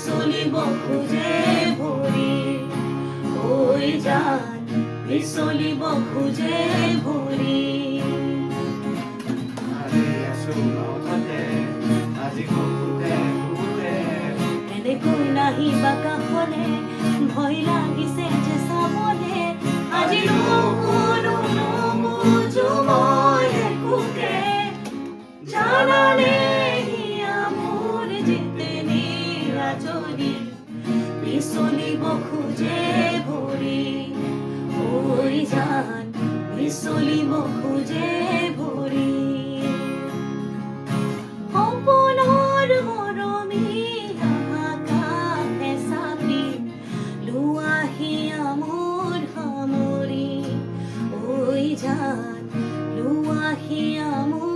বিচলিব খোজে ভৰি ঐ জান বিচলিব খোজে ভৰি এনেকৈ নাহিবা কাষলে ভয় লাগিছে যে চাবলে আজি নুশুনো নুবুজো মই একোকে জানানে হিয়া মোৰ জিতে নিৰাজনী বিচলিব খোজে ভৰি ঐ জান বিচলিব খোজে ভৰি সপোনৰ মৰমীয়া আকাশে চাপি লোৱাহিয়া মোৰ সামৰি ঐ জান লোৱাহিয়া মোৰ